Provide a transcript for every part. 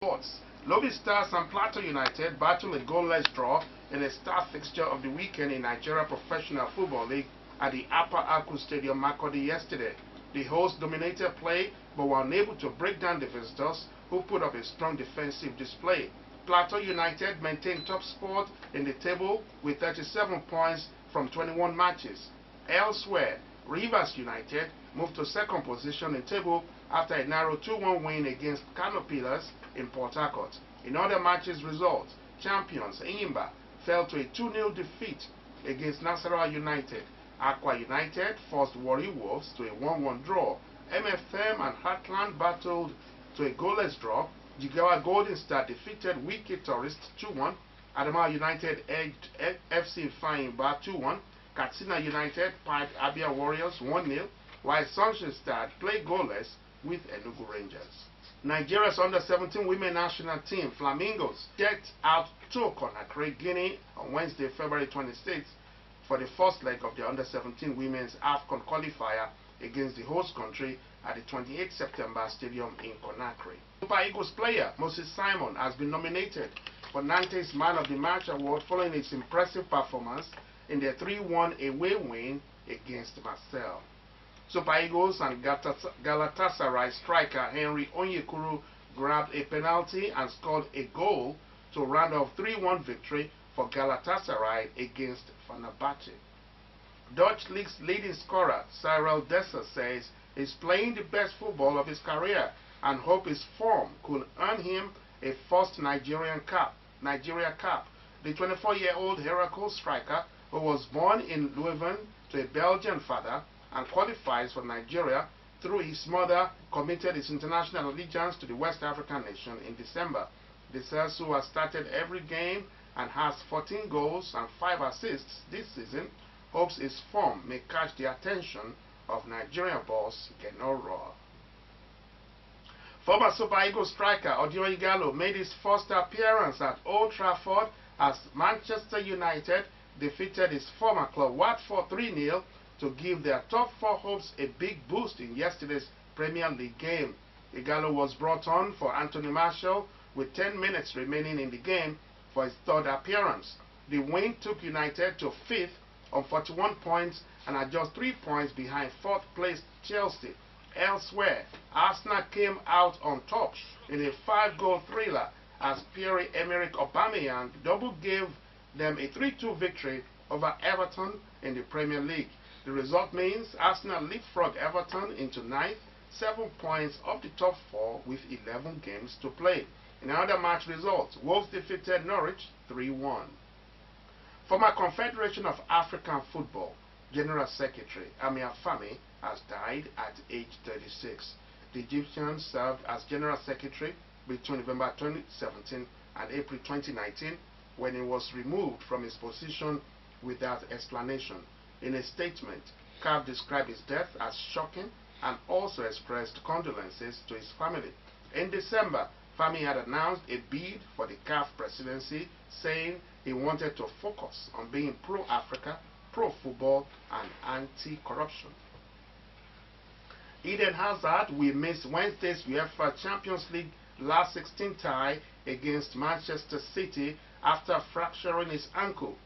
Sports. Lobby Stars and Plateau United battle a goalless draw in a star fixture of the weekend in Nigeria Professional Football League at the Upper Aku Stadium, Makurdi yesterday. The hosts dominated play but were unable to break down the visitors, who put up a strong defensive display. Plateau United maintained top spot in the table with 37 points from 21 matches. Elsewhere, Rivers United moved to second position in table after a narrow 2-1 win against Kano Pillars in Port Harcourt. In other matches results, champions Enyimba fell to a 2-0 defeat against Nasarawa United. Aqua United forced Warri Wolves to a 1-1 draw. MFM and Heartland battled to a goalless draw. Jigawa Golden Star defeated Wiki Tourists 2-1. Adamawa United edged FC Fahimba 2-1. Katsina United piped Abia Warriors 1-0, while Sunshine Star played goalless with Enugu Rangers. Nigeria's under-17 women national team, Flamingos, checked out to Conakry, Guinea on Wednesday, February 26th for the first leg of the under-17 women's AFCON qualifier against the host country at the 28th September Stadium in Conakry. Super Eagles player Moses Simon has been nominated for Nantes Man of the Match award following his impressive performance in their 3-1 away win against Marseille. Super Eagles and Galatasaray striker Henry Onyekuru grabbed a penalty and scored a goal to round off 3-1 victory for Galatasaray against Fenerbahce. Dutch League's leading scorer Cyril Dessers says he's playing the best football of his career and hope his form could earn him a first Nigeria cap. The 24-year-old Heracles striker, who was born in Leuven to a Belgian father and qualifies for Nigeria through his mother, committed his international allegiance to the West African nation in December. Dessers, who has started every game and has 14 goals and 5 assists this season, hopes his form may catch the attention of Nigerian boss Geno Rohr. Former Super Eagles striker Odion Ighalo made his first appearance at Old Trafford as Manchester United defeated his former club Watford 3-0 to give their top 4 hopes a big boost in yesterday's Premier League game. Ighalo was brought on for Anthony Martial with 10 minutes remaining in the game for his third appearance. The win took United to 5th on 41 points and are just 3 points behind 4th placed Chelsea. Elsewhere, Arsenal came out on top in a 5-goal thriller as Pierre-Emerick Aubameyang double gave them a 3-2 victory over Everton in the Premier League. The result means Arsenal leapfrog Everton into 9th, 7 points off the top 4 with 11 games to play. In another match results, Wolves defeated Norwich 3-1. Former Confederation of African Football General Secretary Amir Fami has died at age 36. The Egyptian served as General Secretary between November 2017 and April 2019 when he was removed from his position without explanation. In a statement, CAF described his death as shocking and also expressed condolences to his family. In December, Fami had announced a bid for the CAF presidency, saying he wanted to focus on being pro-Africa, pro-football, and anti-corruption. Eden Hazard will miss Wednesday's UEFA Champions League last 16 tie against Manchester City after fracturing his ankle.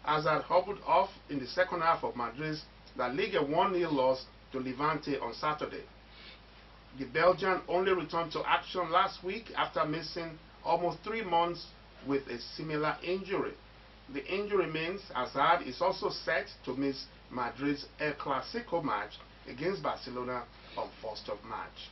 Hazard hobbled off in the second half of Madrid's La Liga 1-0 loss to Levante on Saturday. The Belgian only returned to action last week after missing almost 3 months with a similar injury. The injury means Hazard is also set to miss Madrid's El Clasico match against Barcelona on 1st of March.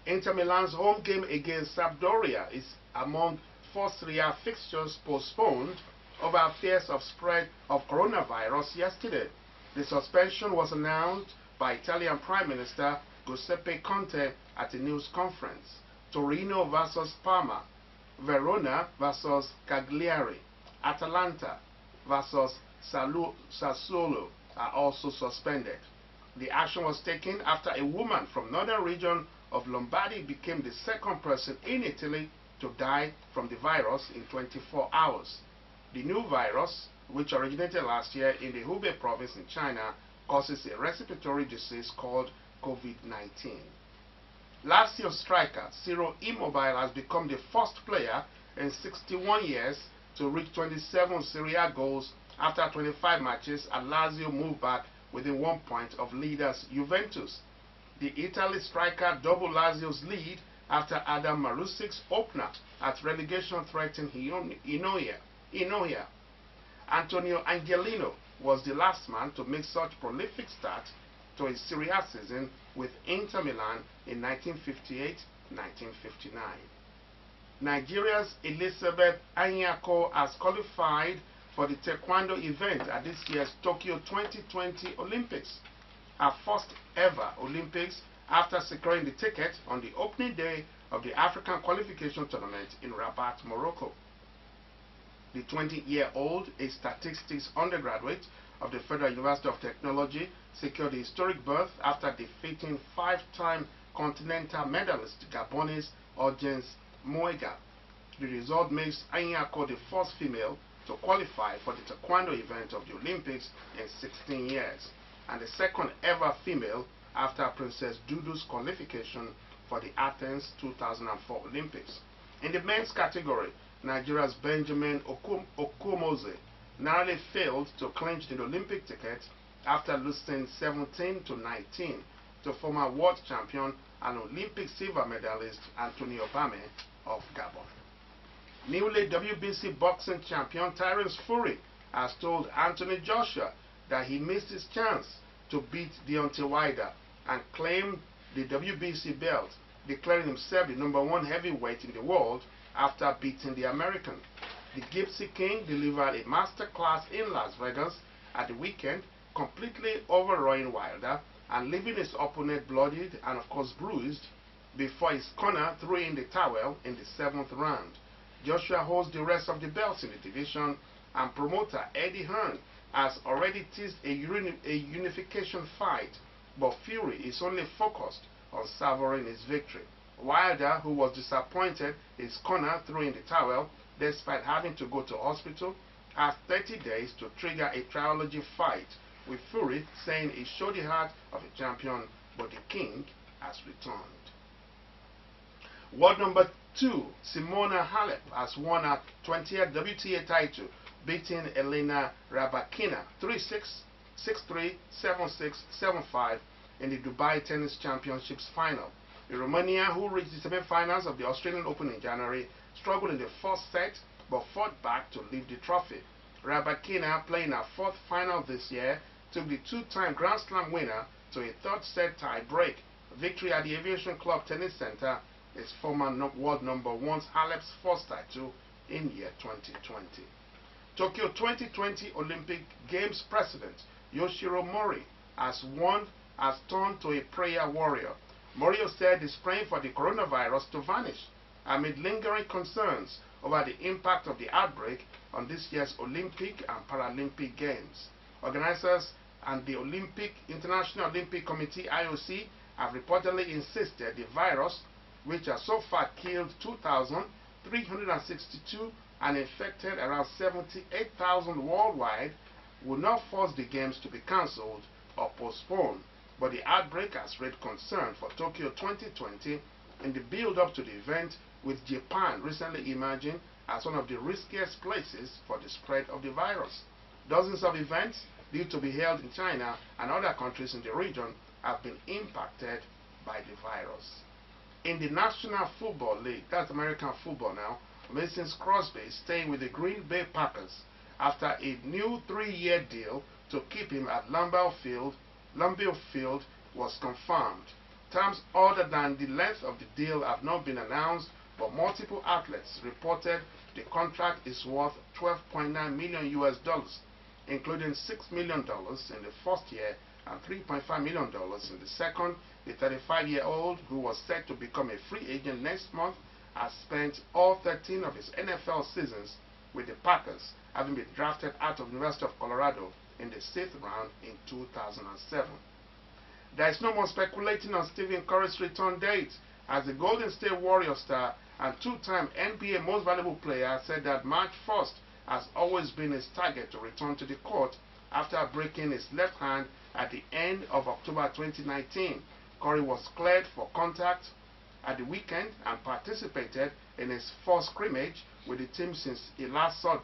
Inter Milan's home game against Sampdoria is among 4 Serie A fixtures postponed over fears of spread of coronavirus yesterday. The suspension was announced by Italian Prime Minister Giuseppe Conte at a news conference. Torino versus Parma, Verona versus Cagliari, Atalanta versus Sassuolo are also suspended. The action was taken after a woman from northern region of Lombardy became the second person in Italy to die from the virus in 24 hours. The new virus, which originated last year in the Hubei province in China, causes a respiratory disease called COVID-19. Lazio striker Ciro Immobile has become the first player in 61 years to reach 27 Serie A goals after 25 matches, and Lazio moved back within 1 point of leaders Juventus. The Italy striker doubled Lazio's lead after Adam Marusic's opener at relegation threatened Inoia. Antonio Angelino was the last man to make such prolific start to his Serie A season with Inter Milan in 1958-1959. Nigeria's Elizabeth Anyako has qualified for the taekwondo event at this year's Tokyo 2020 Olympics, her first ever Olympics, after securing the ticket on the opening day of the African qualification tournament in Rabat, Morocco. The 20-year-old, a statistics undergraduate of the Federal University of Technology, secured a historic berth after defeating five-time continental medalist Gabonese Urgence Moega. The result makes Anyako the first female to qualify for the taekwondo event of the Olympics in 16 years, and the second ever female after Princess Dudu's qualification for the Athens 2004 Olympics. In the men's category, Nigeria's Benjamin Okomoze narrowly failed to clinch the Olympic ticket after losing 17-19 to former world champion and Olympic silver medalist Anthony Obame of Gabon. Newly WBC boxing champion Tyrone Fury has told Anthony Joshua that he missed his chance to beat Deontay Wilder and claim the WBC belt, declaring himself the #1 heavyweight in the world after beating the American. The Gypsy King delivered a masterclass in Las Vegas at the weekend, completely overawing Wilder and leaving his opponent bloodied and of course bruised before his corner threw in the towel in the 7th round. Joshua holds the rest of the belts in the division, and promoter Eddie Hearn has already teased a unification fight, but Fury is only focused on savoring his victory. Wilder, who was disappointed his corner threw in the towel despite having to go to hospital, has 30 days to trigger a trilogy fight, with Fury saying he showed the heart of a champion, but the king has returned. World #2, Simona Halep has won her 20th WTA title, beating Elena Rybakina 3-6, 6-3, 7-6, 7-5 in the Dubai Tennis Championships final. The Romanian, who reached the semi-finals of the Australian Open in January, struggled in the first set but fought back to lift the trophy. Rybakina, playing her 4th final this year, took the 2-time Grand Slam winner to a 3rd set tie-break victory at the Aviation Club Tennis Center, is former world #1's Halep's first title in year 2020. Tokyo 2020 Olympic Games president Yoshiro Mori has turned to a prayer warrior. Mori said he's praying for the coronavirus to vanish amid lingering concerns over the impact of the outbreak on this year's Olympic and Paralympic Games. Organizers and the International Olympic Committee (IOC) have reportedly insisted the virus, which has so far killed 2,362 and infected around 78,000 worldwide, will not force the Games to be cancelled or postponed. But the outbreak has raised concern for Tokyo 2020 in the build-up to the event, with Japan recently emerging as one of the riskiest places for the spread of the virus. Dozens of events due to be held in China and other countries in the region have been impacted by the virus. In the National Football League, that's American football now, Mason Crosby is staying with the Green Bay Packers after a new 3-year deal to keep him at Lambeau Field was confirmed. Terms other than the length of the deal have not been announced, but multiple outlets reported the contract is worth $12.9 million, including $6 million in the first year and $3.5 million in the second. The 35-year-old, who was set to become a free agent next month, has spent all 13 of his NFL seasons with the Packers, having been drafted out of the University of Colorado in the 6th round in 2007. There is no more speculating on Stephen Curry's return date, as the Golden State Warriors star and 2-time NBA Most Valuable Player said that March 1st has always been his target to return to the court after breaking his left hand at the end of October 2019. Curry was cleared for contact at the weekend and participated in his first scrimmage with the team since he last saw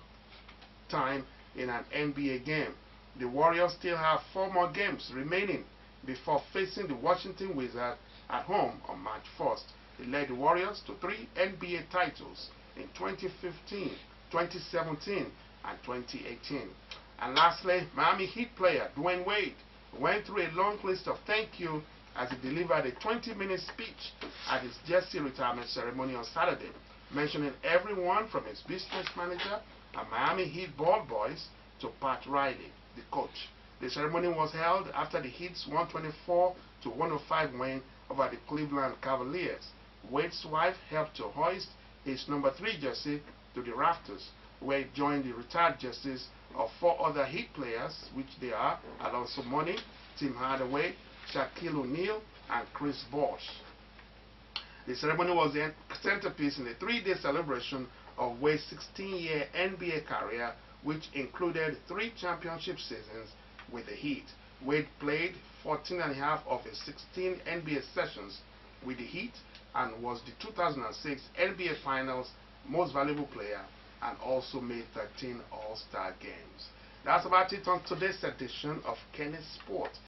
time in an NBA game. The Warriors still have 4 more games remaining before facing the Washington Wizards at home on March 1st. He led the Warriors to 3 NBA titles in 2015, 2017, and 2018. And lastly, Miami Heat player Dwayne Wade went through a long list of thank you as he delivered a 20-minute speech at his jersey retirement ceremony on Saturday, mentioning everyone from his business manager and Miami Heat ball boys to Pat Riley, the coach. The ceremony was held after the Heat's 124-105 win over the Cleveland Cavaliers. Wade's wife helped to hoist his number 3 jersey to the rafters, where he joined the retired jerseys of 4 other Heat players, which they are Alonzo Mourning, Tim Hardaway, Shaquille O'Neal, and Chris Bosh. The ceremony was the centerpiece in a 3-day celebration of Wade's 16-year NBA career, which included 3 championship seasons with the Heat. Wade played 14.5 of his 16 NBA sessions with the Heat and was the 2006 NBA Finals Most Valuable Player and also made 13 All-Star games. That's about it on today's edition of Kennis Sport.